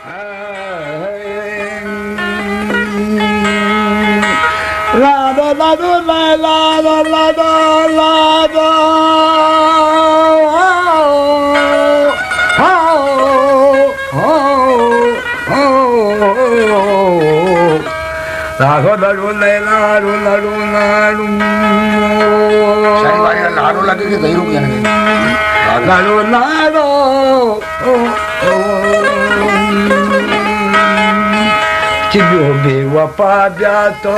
Lada lada lada lada lada. Lago lago lago lago lago. सारी बारी लाडो लगे कि गई रुक जाने Lago lago. Тебе убила победу,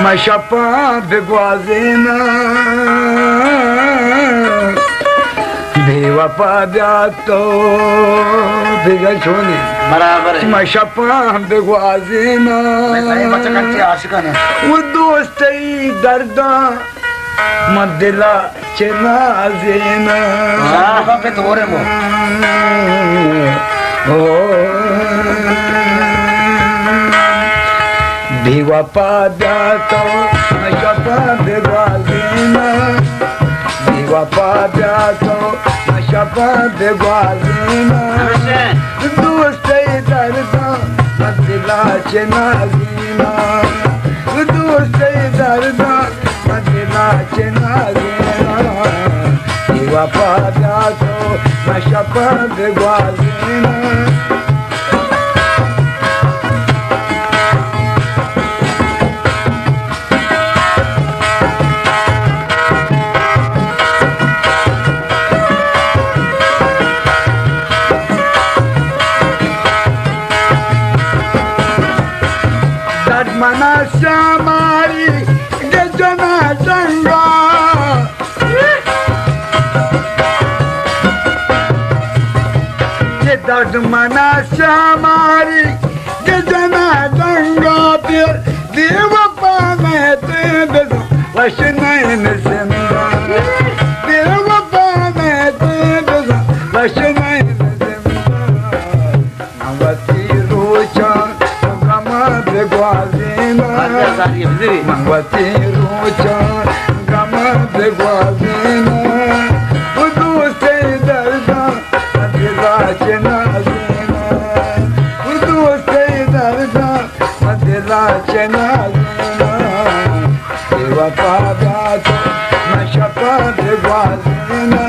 Маша побегуазина, била победу, бегачони, बराबर है Маша побегуазина, मैं बच्चा करते आशिका ने वो दोस्ती दर्दा मदिला चनाज़िना सारा पे तो रे वो Viva Padiato, Machapa de Guazina. Viva Padiato, Machapa de Guazina. Duas Teidarda, Madila Chenazina. Duas Teidarda, Madila Chenazina. Viva Padiato, Machapa de Guazina. Manasya mari gajana danga Ye dard manasya mari gajana danga Pir deva pane te bezo Vashnayin zinda Deva pane te bezo Vashnayin zinda Navati rocha Guazina, Mangwati Rocha, Gama de Guazina, Udu say Darda, Madila Chenazina, Udu say Darda, Madila Chenazina, Eva Padato, Mashapa de Guazina.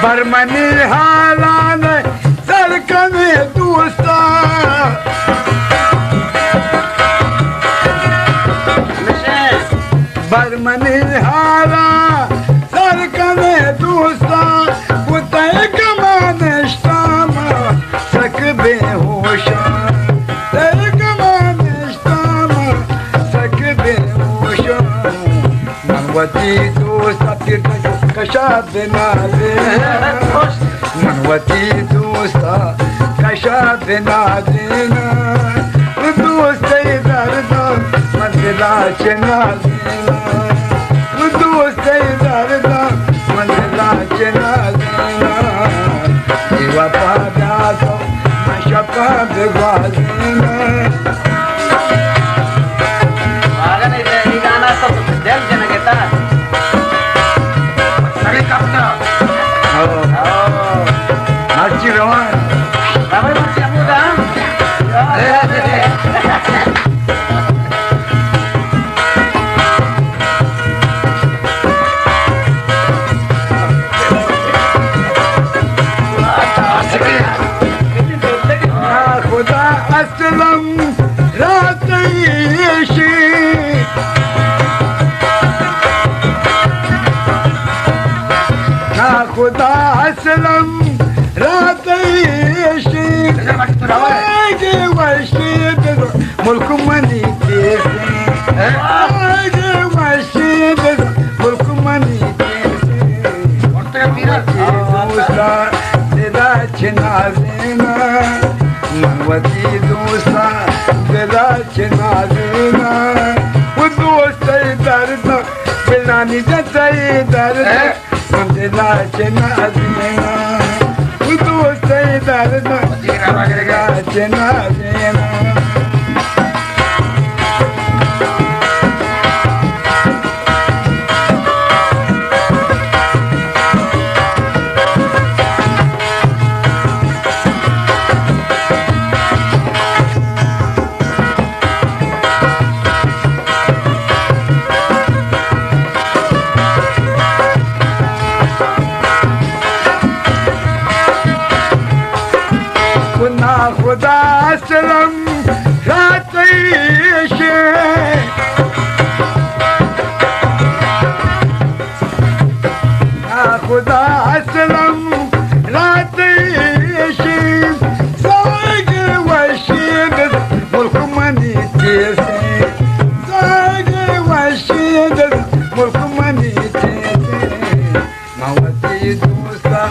बरमनी हालान सरकने दूसरा बरमनी हाला सरकने दूसरा पुतय कमाने श्तामा सक बेहोशा sir कमाने श्तामा सक बेहोशा मनवती दोस्ता कशा बिना मनवती दोस्ता कशा बिना देना दोस्त दर्दा मंदिला चनाज़िना दोस्त दर्दा मंदिला चनाज़िना देवा पादातो मशपा बेगुआज़िना आगे नहीं ये गाना सब दिल जन के था Marci Roman. Ramai masih muda. Khuda aslam rataishi. Khuda aslam rataishi. Aage washid mulk mani kesi. Aage washid mulk mani kesi. Musta seda chinazina मनवती दोस्ता दिलाचे नाजीना दोस्त दर्द बिलानी जताई दर्द दिलाचे नाजीना दोस्त दर्द दिलाचे नाजीना खुदा सलम रातैशे खुदा सलम रातैशे साग वशीद मुल्क मनी तेसे साग वशीद मुल्क मनी तेसे मवती दोस्ता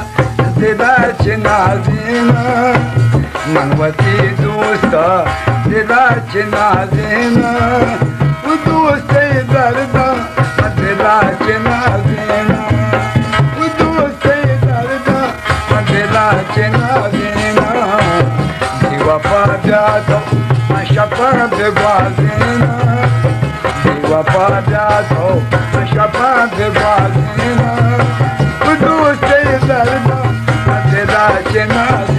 दिलाचे नाजीना मनवती दोस्ता दिलाचे नाजीना दोस्त दर्द दिलाचे नाजीना दोस्त दर्द दिलाचे नाजीना दिवा पाजातो शपा बेबाजीना दिवा पाजातो शपा बेबाजीना दोस्त दर्द दिलाचे नाजीना